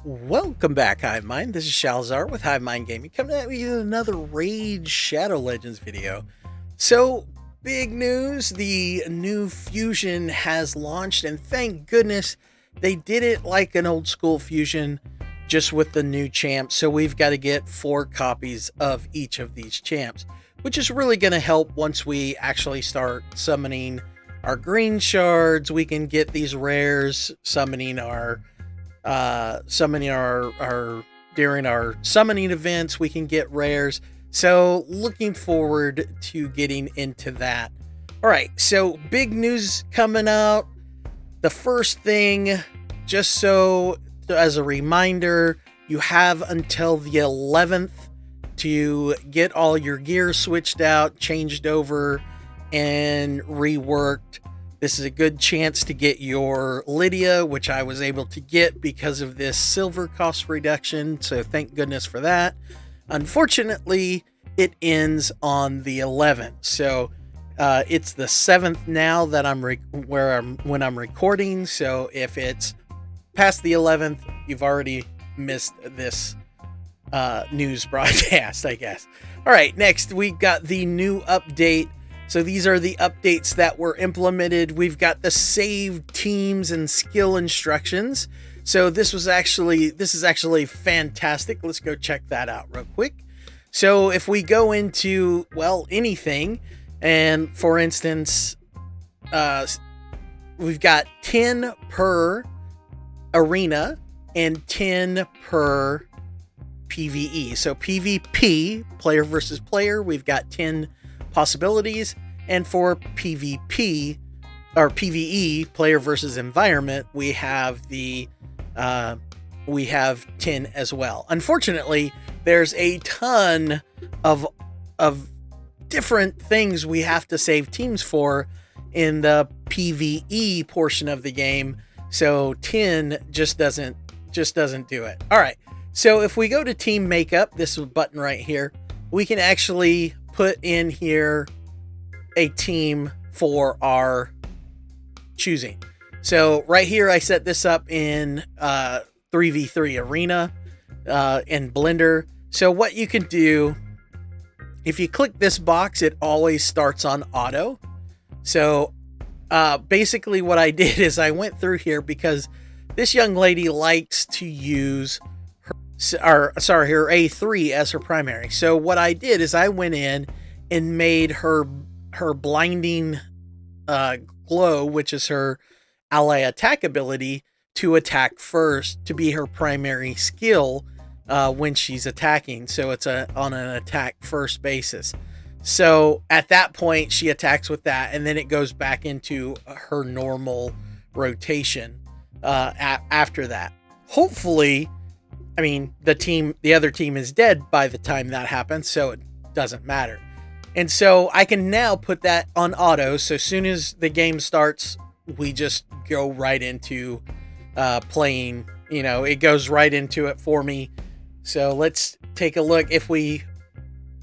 Welcome back, Hive Mind. This is Shalzar with Hive Mind Gaming, coming at you with another Raid Shadow Legends video. So, big news, the new Fusion has launched, and thank goodness they did it like an old school Fusion, just with the new champs. So we've got to get 4 copies of each of these champs, which is really going to help once we actually start summoning our green shards. We can get these rares, summoning our during our summoning events. We can get rares, so looking forward to getting into that. All right, so big news coming out. The first thing, just so as a reminder, you have until the 11th to get all your gear switched out, changed over, and reworked. This is a good chance to get your Lydia, which I was able to get because of this silver cost reduction, so thank goodness for that. Unfortunately, it ends on the 11th, so it's the 7th now that when I'm recording. So if it's past the 11th, you've already missed this news broadcast, I guess. All right, next we've got the new update. So these are the updates that were implemented. We've got the saved teams and skill instructions. So this is actually fantastic. Let's go check that out real quick. So if we go into, well, anything, and for instance, we've got 10 per arena and 10 per PvE. So PvP, player versus player, we've got 10 possibilities, and for PvP or PvE, player versus environment, we have 10 as well. Unfortunately, there's a ton of different things we have to save teams for in the PvE portion of the game, so 10 just doesn't do it. All right, so if we go to team makeup, this button right here, we can actually put in here a team for our choosing. So right here, I set this up in 3v3 arena in Blender. So what you can do, if you click this box, it always starts on auto. So basically what I did is I went through here because this young lady likes to use her A3 as her primary. So what I did is I went in and made her blinding glow, which is her ally attack ability, to attack first, to be her primary skill when she's attacking. So it's on an attack first basis. So at that point, she attacks with that, and then it goes back into her normal rotation after that. Hopefully, I mean, the other team is dead by the time that happens, so it doesn't matter. And so I can now put that on auto. So as soon as the game starts, we just go right into playing. You know, it goes right into it for me. So let's take a look. If we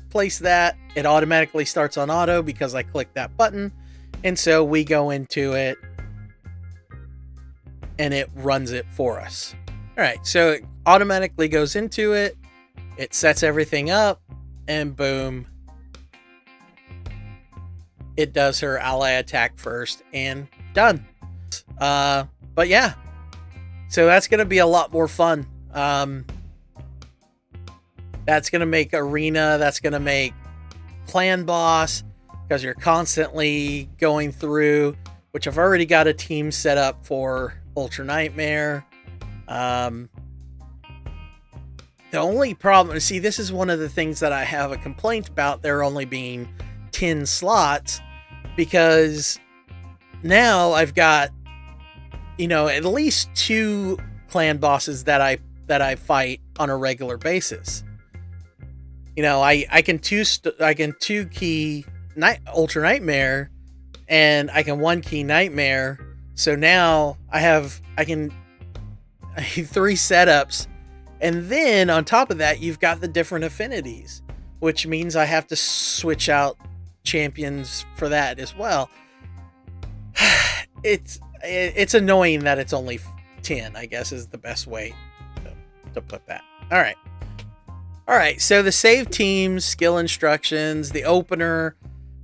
place that, it automatically starts on auto because I clicked that button. And so we go into it and it runs it for us. All right, so it automatically goes into it. It sets everything up, and boom, it does her ally attack first, and done. But yeah, so that's going to be a lot more fun. That's going to make arena, that's going to make clan boss, because you're constantly going through, which I've already got a team set up for Ultra Nightmare. The only problem, see, this is one of the things that I have a complaint about, there only being 10 slots, because now I've got, you know, at least 2 clan bosses that I fight on a regular basis. You know, I can 2 key Ultra Nightmare, and I can 1 key Nightmare. So now I can 3 setups. And then on top of that, you've got the different affinities, which means I have to switch out champions for that as well. It's annoying that it's only 10, I guess, is the best way to put that. All right, so the save teams, skill instructions, the opener,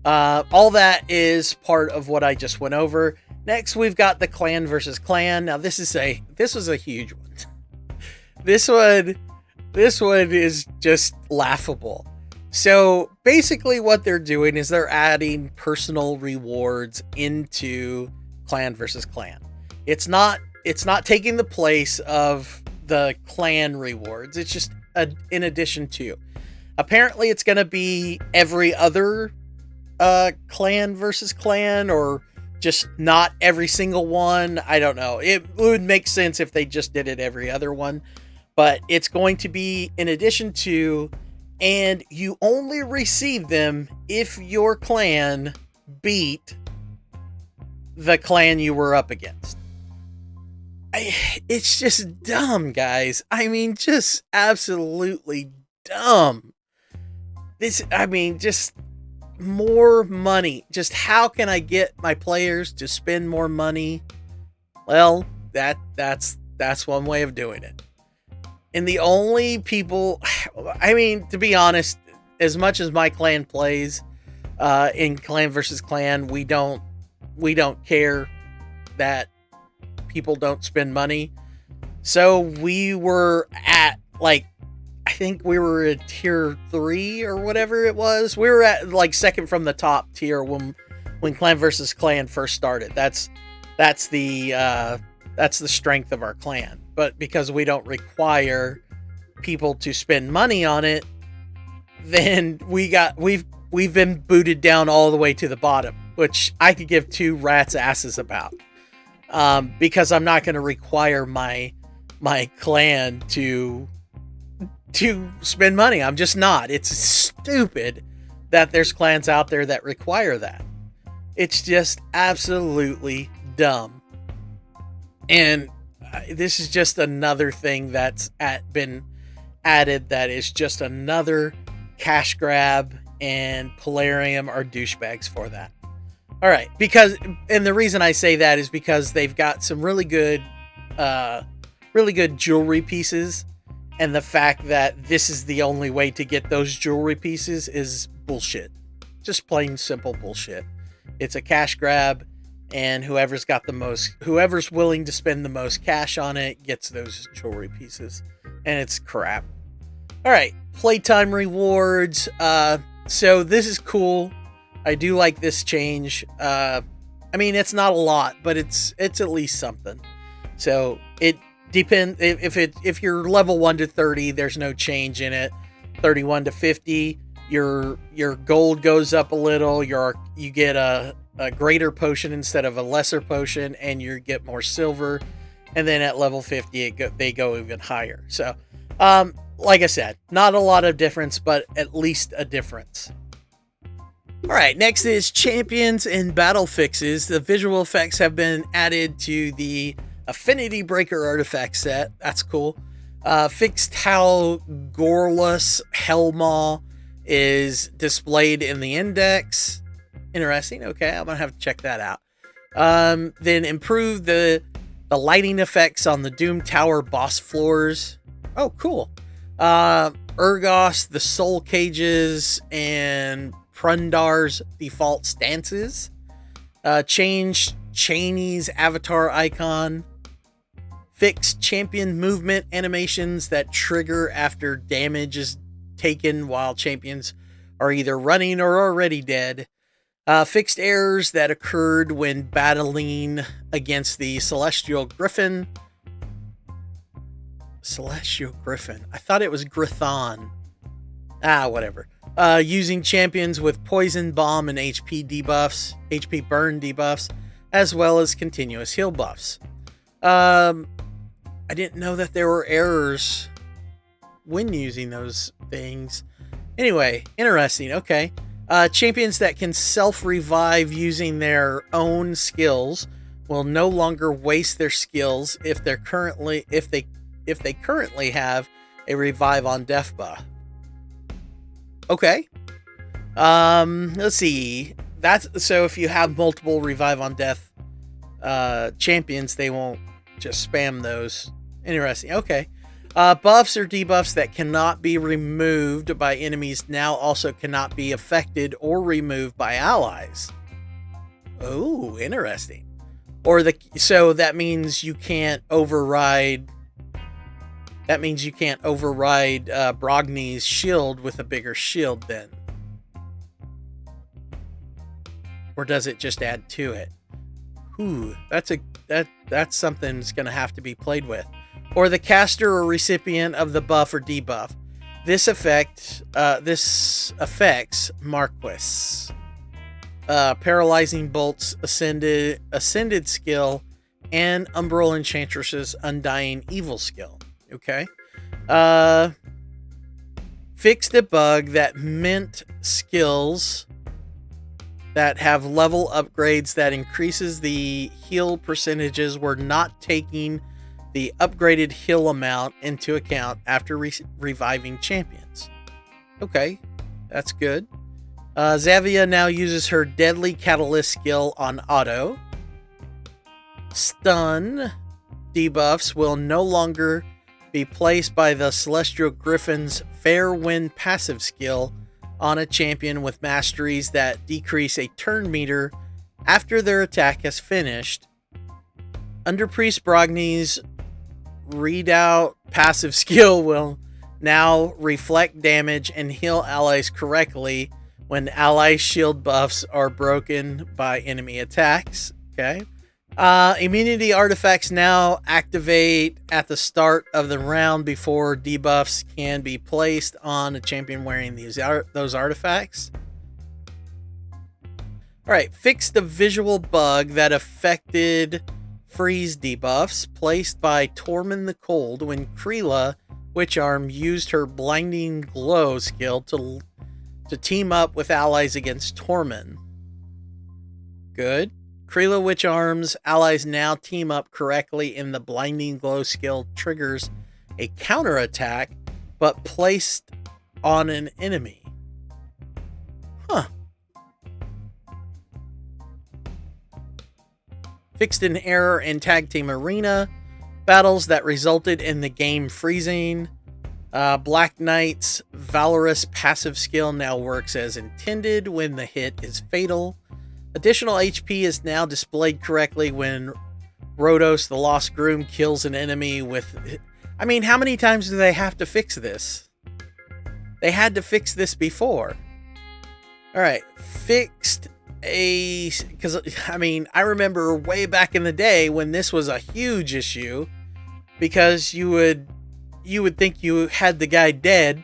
all that is part of what I just went over. Next, we've got the clan versus clan. Now, this was a huge one. This one is just laughable. So basically what they're doing is they're adding personal rewards into clan versus clan. It's not taking the place of the clan rewards. It's just in addition to. Apparently it's going to be every other clan versus clan, or just not every single one. I don't know. It would make sense if they just did it every other one, but it's going to be in addition to, and you only receive them if your clan beat the clan you were up against. It's just dumb, guys. I mean, just absolutely dumb. Just more money. Just how can I get my players to spend more money? Well, that's one way of doing it. And the only people, I mean, to be honest, as much as my clan plays in clan versus clan, we don't care that people don't spend money. So we were at, like, I think we were at tier 3 or whatever it was. We were at like second from the top tier when clan versus clan first started. That's the strength of our clan. But because we don't require people to spend money on it, then we've been booted down all the way to the bottom, which I could give two rats' asses about. Because I'm not going to require my clan to spend money. I'm just not. It's stupid that there's clans out there that require that. It's just absolutely dumb. And this is just another thing that's been added that is just another cash grab, and Polarium are douchebags for that. All right, and the reason I say that is because they've got some really good jewelry pieces, and the fact that this is the only way to get those jewelry pieces is bullshit. Just plain simple bullshit. It's a cash grab, and whoever's willing to spend the most cash on it gets those jewelry pieces, and it's crap. All right, Playtime Rewards. So this is cool. I do like this change. I mean, it's not a lot, but it's at least something. So it depends. If you're level 1 to 30, there's no change in it. 31 to 50, your gold goes up a little. You get a greater potion instead of a lesser potion, and you get more silver. And then at level 50, they go even higher. So, like I said, not a lot of difference, but at least a difference. All right, next is champions and battle fixes. The visual effects have been added to the Affinity Breaker artifact set. That's cool. Fixed how Gorlus Hellmaw is displayed in the index. Interesting. Okay, I'm gonna have to check that out. Then improve the lighting effects on the Doom Tower boss floors. Oh, cool. Urgos, the soul cages, and Prundar's default stances. Changed Cheney's avatar icon. Fixed champion movement animations that trigger after damage is taken while champions are either running or already dead. Fixed errors that occurred when battling against the Celestial Griffin. I thought it was Grithon. Whatever. Using champions with poison bomb and HP burn debuffs, as well as continuous heal buffs. I didn't know that there were errors when using those things. Anyway, interesting. Okay. Champions that can self-revive using their own skills will no longer waste their skills if they currently have a revive on death buff. Okay. Let's see. So if you have multiple revive on death champions, they won't just spam those. Interesting. Okay. Buffs or debuffs that cannot be removed by enemies now also cannot be affected or removed by allies. Oh, interesting. So that means you can't override. That means you can't override Brogni's shield with a bigger shield then. Or does it just add to it? Ooh, that's something that's going to have to be played with. Or the caster or recipient of the buff or debuff. This affects Marquis. Paralyzing Bolt's ascended skill, and Umbral Enchantress's Undying Evil skill. Okay. Fixed a bug that meant skills that have level upgrades that increases the heal percentages were not taking the upgraded heal amount into account after reviving champions. Okay, that's good. Xavia now uses her Deadly Catalyst skill on auto. Stun debuffs will no longer be placed by the Celestial Griffin's Fair Wind passive skill on a champion with masteries that decrease a turn meter after their attack has finished. Under Priest Brogni's Readout passive skill will now reflect damage and heal allies correctly when ally shield buffs are broken by enemy attacks. Okay. Immunity artifacts now activate at the start of the round before debuffs can be placed on a champion wearing those artifacts. Alright, fixed the visual bug that affected freeze debuffs placed by Tormund the Cold when Kreela Witcharm used her Blinding Glow skill to team up with allies against Tormund. Good. Kreela Witcharm's allies now team up correctly in the Blinding Glow skill triggers a counterattack, but placed on an enemy. Huh. Fixed an error in Tag Team Arena battles that resulted in the game freezing. Black Knight's Valorous passive skill now works as intended when the hit is fatal. Additional HP is now displayed correctly when Rhodos, the Lost Groom, kills an enemy with... I mean, how many times do they have to fix this? They had to fix this before. Alright, fixed a... Because, I mean, I remember way back in the day when this was a huge issue, because you would think you had the guy dead,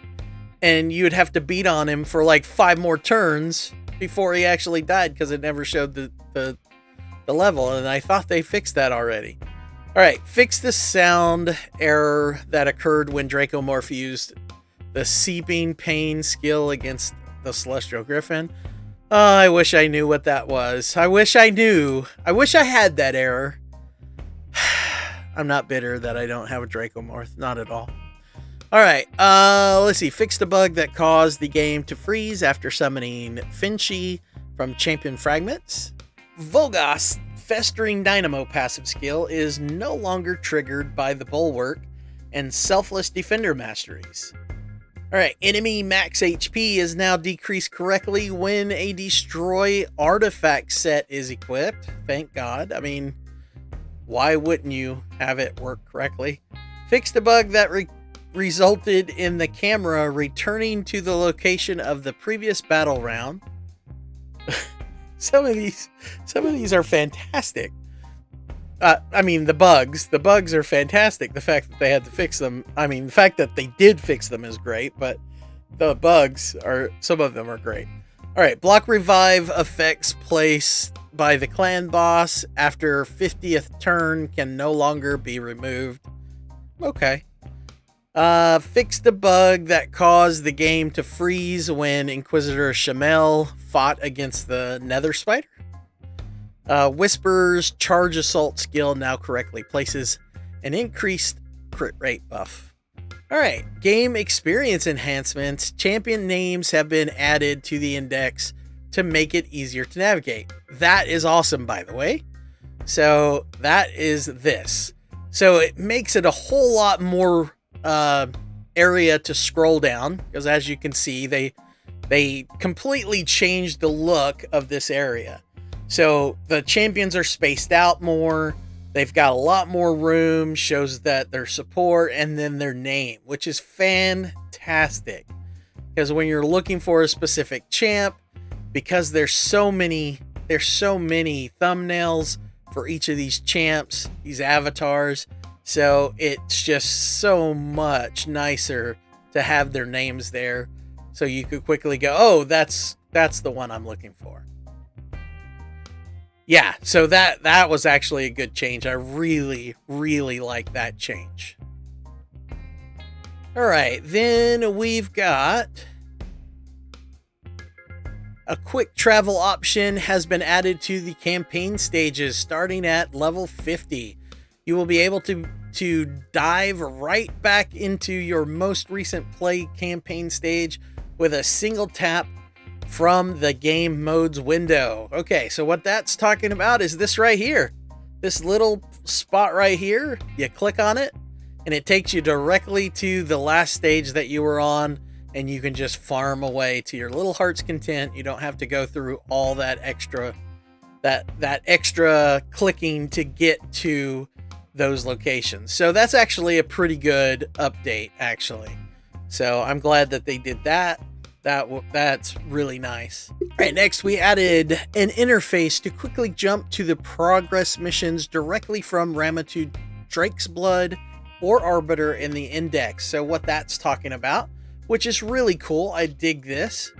and you would have to beat on him for like 5 more turns before he actually died, because it never showed the level, and I thought they fixed that already. Alright, fix the sound error that occurred when Dracomorph used the Seeping Pain skill against the Celestial Griffin. Oh, I wish I knew what that was. I wish I knew. I wish I had that error. I'm not bitter that I don't have a Dracomorph. Not at all. Alright, let's see. Fixed a bug that caused the game to freeze after summoning Finchie from Champion Fragments. Volgas' Festering Dynamo passive skill is no longer triggered by the Bulwark and Selfless Defender masteries. Alright, enemy max HP is now decreased correctly when a Destroy artifact set is equipped. Thank God. I mean, why wouldn't you have it work correctly? Fixed a bug that resulted in the camera returning to the location of the previous battle round. Some of these are fantastic. I mean, the bugs are fantastic. The fact that they had to fix them, I mean, the fact that they did fix them is great, but the bugs some of them are great. All right, block revive effects placed by the clan boss after 50th turn can no longer be removed. Okay. Fixed the bug that caused the game to freeze when Inquisitor Shamel fought against the Nether Spider. Whisper's Charge Assault skill now correctly places an increased crit rate buff. Alright, game experience enhancements. Champion names have been added to the index to make it easier to navigate. That is awesome, by the way. So that is this. So it makes it a whole lot more area to scroll down, because as you can see, they completely changed the look of this area. So the champions are spaced out more. They've got a lot more room, shows that their support, and then their name, which is fantastic. Because when you're looking for a specific champ, because there's so many thumbnails for each of these champs, these avatars, so it's just so much nicer to have their names there, so you could quickly go, oh, that's the one I'm looking for. Yeah, so that was actually a good change. I really, really like that change. All right, then we've got a quick travel option has been added to the campaign stages starting at level 50. You will be able to dive right back into your most recent play campaign stage with a single tap from the game modes window. Okay, so what that's talking about is this right here. This little spot right here, you click on it and it takes you directly to the last stage that you were on, and you can just farm away to your little heart's content. You don't have to go through all that extra clicking to get to those locations. So that's actually a pretty good update, actually. So I'm glad that they did that. That's really nice. All right, next we added an interface to quickly jump to the progress missions directly from Ramatu Drake's Blood or Arbiter in the index. So what that's talking about, which is really cool. I dig this.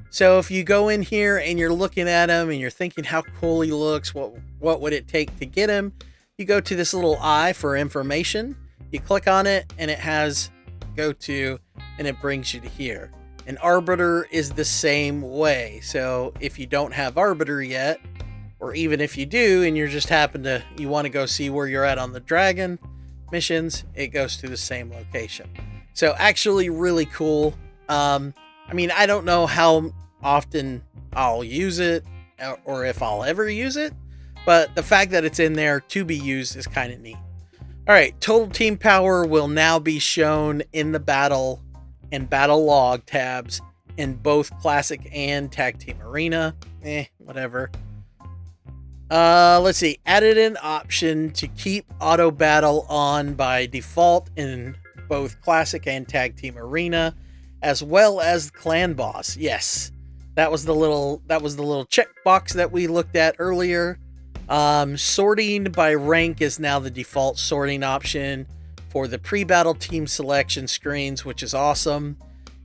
So if you go in here and you're looking at him and you're thinking how cool he looks, what would it take to get him? You go to this little eye for information. You click on it and it has go to, and it brings you to here. And Arbiter is the same way. So if you don't have Arbiter yet, or even if you do and you're just you want to go see where you're at on the dragon missions, it goes to the same location. So actually really cool. I mean, I don't know how often I'll use it or if I'll ever use it, but the fact that it's in there to be used is kind of neat. All right, total team power will now be shown in the battle and battle log tabs in both classic and tag team arena. Whatever. Let's see. Added an option to keep auto battle on by default in both classic and tag team arena, as well as clan boss. Yes, that was the little checkbox that we looked at earlier. Sorting by rank is now the default sorting option for the pre-battle team selection screens, which is awesome.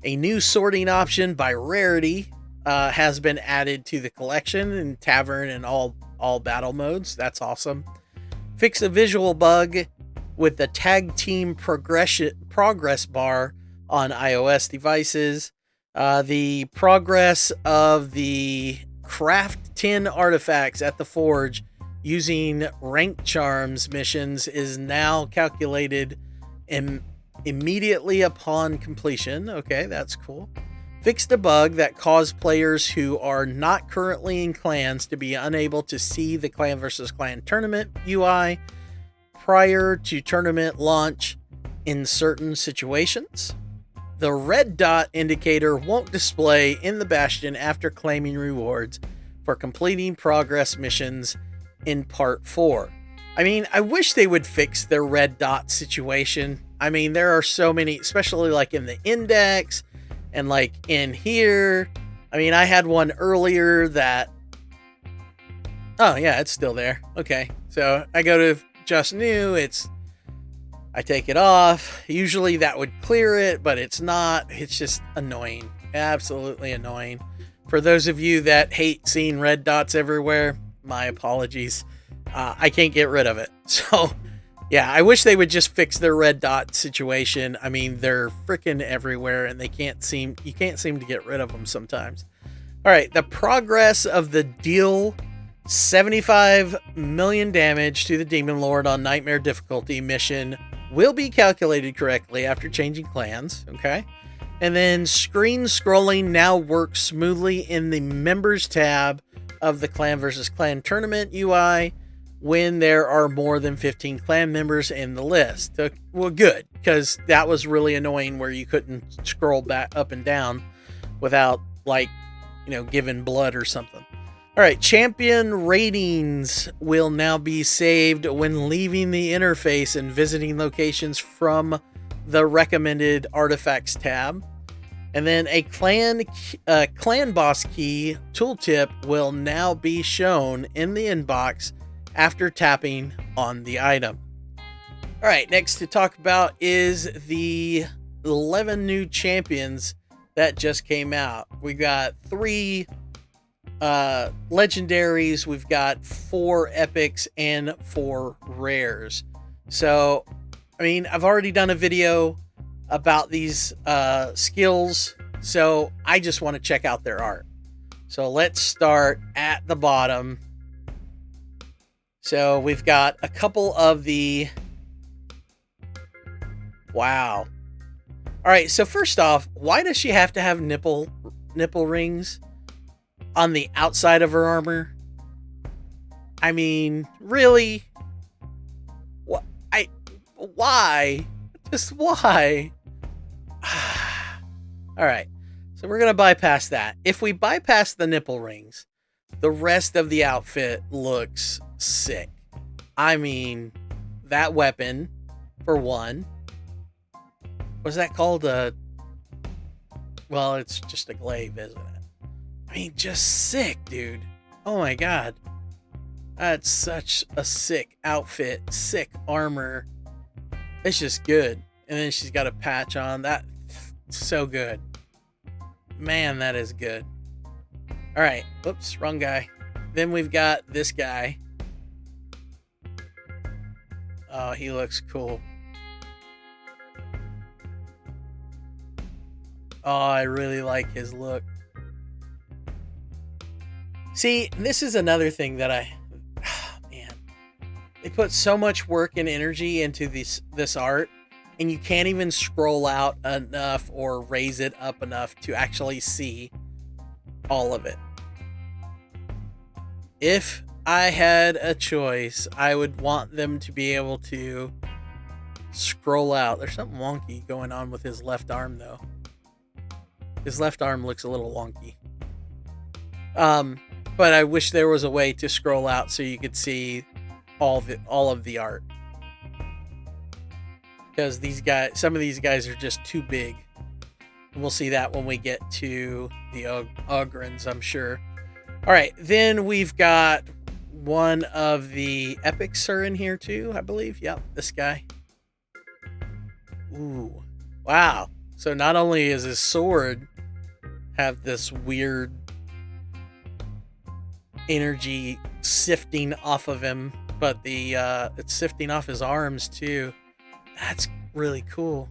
A new sorting option by rarity has been added to the collection in tavern and all battle modes. That's awesome. Fix a visual bug with the tag team progress bar on iOS devices. The progress of the craft 10 artifacts at the forge using rank charms missions is now calculated immediately upon completion. Okay, that's cool. Fixed a bug that caused players who are not currently in clans to be unable to see the clan versus clan tournament UI prior to tournament launch in certain situations. The red dot indicator won't display in the Bastion after claiming rewards for completing progress missions in part 4. I mean, I wish they would fix their red dot situation. I mean, there are so many, especially like in the index and like in here. I mean, I had one earlier that, oh yeah, it's still there. Okay, so I go to just new, I take it off. Usually that would clear it, but it's not. It's just annoying. Absolutely annoying. For those of you that hate seeing red dots everywhere, my apologies. I can't get rid of it. So yeah, I wish they would just fix their red dot situation. I mean, they're freaking everywhere and you can't seem to get rid of them sometimes. All right, the progress of the deal 75 million damage to the Demon Lord on Nightmare difficulty mission will be calculated correctly after changing clans, okay? And then screen scrolling now works smoothly in the members tab of the clan versus clan tournament UI when there are more than 15 clan members in the list. So, well, good, because that was really annoying where you couldn't scroll back up and down without, like, giving blood or something. All right, champion ratings will now be saved when leaving the interface and visiting locations from the recommended artifacts tab. And then a clan boss key tooltip will now be shown in the inbox after tapping on the item. All right, next to talk about is the 11 new champions that just came out. We got 3 legendaries, we've got 4 epics, and 4 rares. So, I mean, I've already done a video about these skills, so I just want to check out their art. So let's start at the bottom. So we've got a couple of the... Wow. All right, so first off, why does she have to have nipple rings on the outside of her armor? I mean, really? Why? Just why? All right, so we're going to bypass that. If we bypass the nipple rings, the rest of the outfit looks sick. I mean, that weapon, for one. What's that called? Well, it's just a glaive, isn't it? I mean, just sick, dude. Oh my god. That's such a sick outfit. Sick armor. It's just good. And then she's got a patch on. That's so good. Man, that is good. Alright. Oops, wrong guy. Then we've got this guy. Oh, he looks cool. Oh, I really like his look. See, this is another thing that man, they put so much work and energy into this art, and you can't even scroll out enough or raise it up enough to actually see all of it. If I had a choice, I would want them to be able to scroll out. There's something wonky going on with his left arm, though. His left arm looks a little wonky. But I wish there was a way to scroll out so you could see all of the art. Because some of these guys are just too big. And we'll see that when we get to the Ogrins, I'm sure. All right, then we've got one of the epics are in here too, I believe. Yep, this guy. Ooh, wow. So not only is his sword have this weird energy sifting off of him, but it's sifting off his arms too. That's really cool.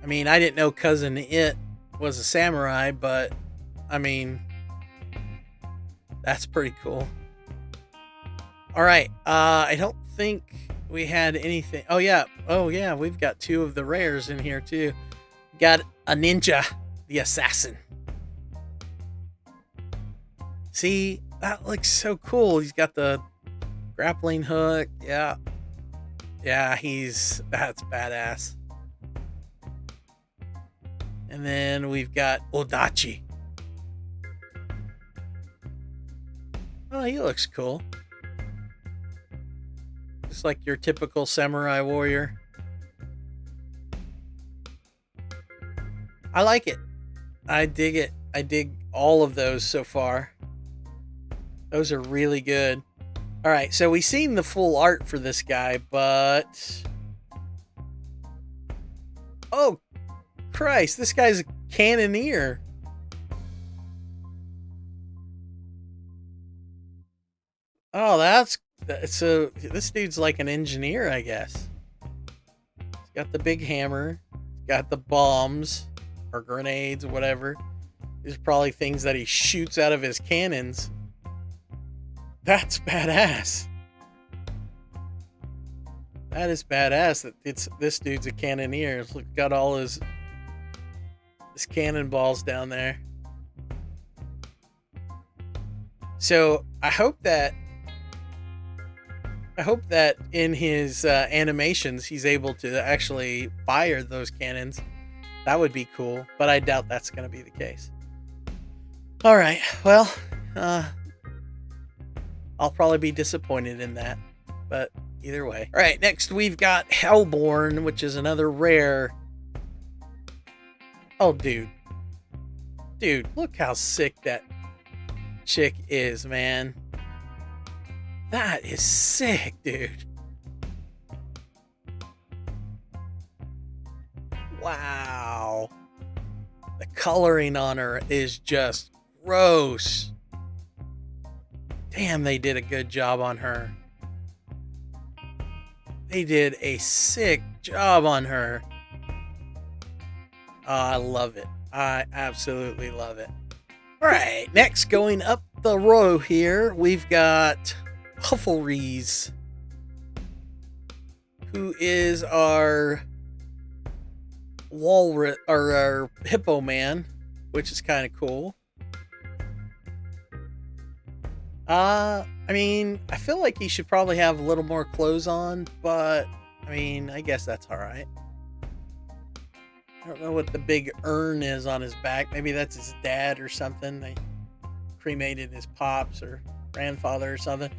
I mean, I didn't know Cousin It was a samurai, but I mean, that's pretty cool. All right, I don't think we had anything. Oh yeah, we've got 2 of the rares in here too. Got a ninja, the assassin. See, that looks so cool. He's got the grappling hook. Yeah, that's badass. And then we've got Odachi. Oh, he looks cool. Just like your typical samurai warrior. I like it. I dig it. I dig all of those so far. Those are really good. All right, so we've seen the full art for this guy, but... Oh, Christ, this guy's a cannoneer. Oh, so this dude's like an engineer, I guess. He's got the big hammer, got the bombs or grenades or whatever. These are probably things that he shoots out of his cannons. That's badass. That is badass that this dude's a cannoneer. Look, got all his cannonballs down there. So I hope that I hope that in his animations he's able to actually fire those cannons. That would be cool, but I doubt that's going to be the case. All right, well, I'll probably be disappointed in that, but either way. All right, next we've got Hellborn, which is another rare. Oh, dude. Dude, look how sick that chick is, man. That is sick, dude. Wow. The coloring on her is just gross. Damn, they did a good job on her. They did a sick job on her. Oh, I love it. I absolutely love it. All right, next going up the row here, we've got Huffleries, who is our walrus or our hippo man, which is kind of cool. I mean, I feel like he should probably have a little more clothes on, but I mean, I guess that's all right. I don't know what the big urn is on his back. Maybe that's his dad or something. They cremated his pops or grandfather or something.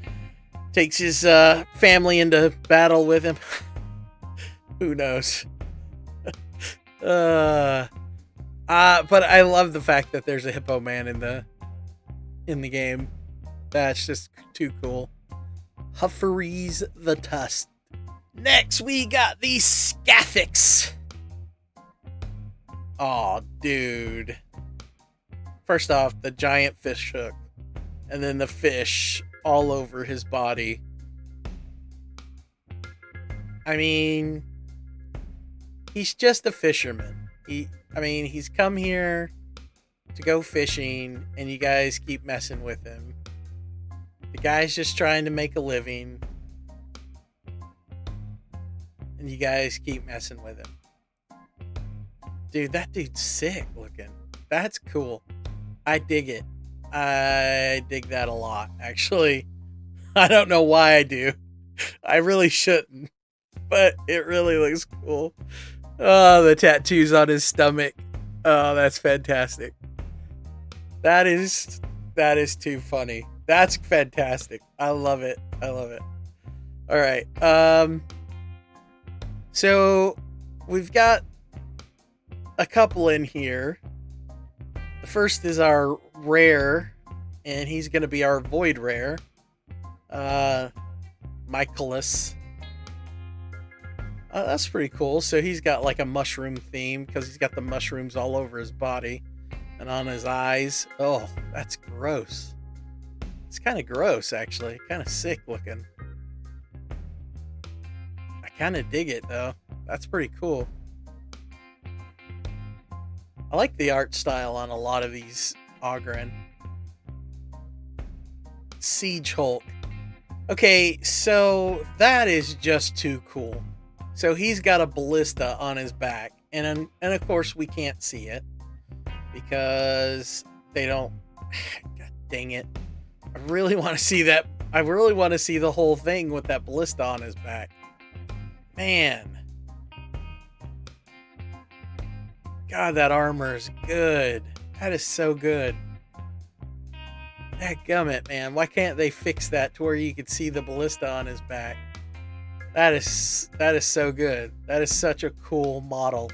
Takes his family into battle with him. Who knows? But I love the fact that there's a hippo man in the game. That's just too cool. Huffleries the Tusk. Next, we got the Scathix. Oh, dude. First off, the giant fish hook. And then the fish all over his body. I mean, he's just a fisherman. He's come here to go fishing, and you guys keep messing with him. The guy's just trying to make a living, and you guys keep messing with him. Dude, that dude's sick looking. That's cool. I dig it. I dig that a lot, actually. I don't know why I do. I really shouldn't, but it really looks cool. Oh, the tattoos on his stomach. Oh, that's fantastic. That is too funny. That's fantastic. I love it. I love it. All right. So we've got a couple in here. The first is our rare, and he's going to be our void rare. Michaelis. That's pretty cool. So he's got like a mushroom theme because he's got the mushrooms all over his body and on his eyes. Oh, that's gross. It's kind of gross, actually. Kind of sick looking. I kind of dig it, though. That's pretty cool. I like the art style on a lot of these Ogren. Siege Hulk. Okay, so that is just too cool. So he's got a ballista on his back, and of course we can't see it because they don't. God dang it! I really want to see that. I really want to see the whole thing with that ballista on his back. Man, God, that armor is good. That is so good. Dadgummit, man! Why can't they fix that to where you could see the ballista on his back? That is so good. That is such a cool model.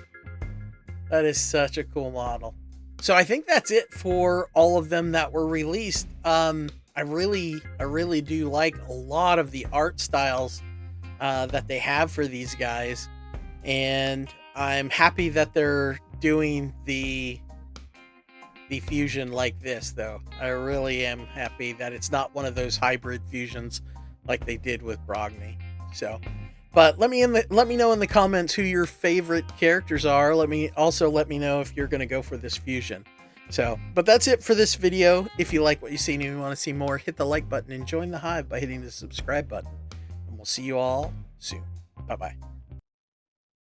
That is such a cool model. So I think that's it for all of them that were released. I really do like a lot of the art styles that they have for these guys, and I'm happy that they're doing the fusion like this, though. I really am happy that it's not one of those hybrid fusions like they did with Brogni. So, but let me know in the comments who your favorite characters are. Let me know if you're going to go for this fusion. So, but that's it for this video. If you like what you see and you want to see more, hit the like button and join the Hive by hitting the subscribe button. And we'll see you all soon. Bye-bye.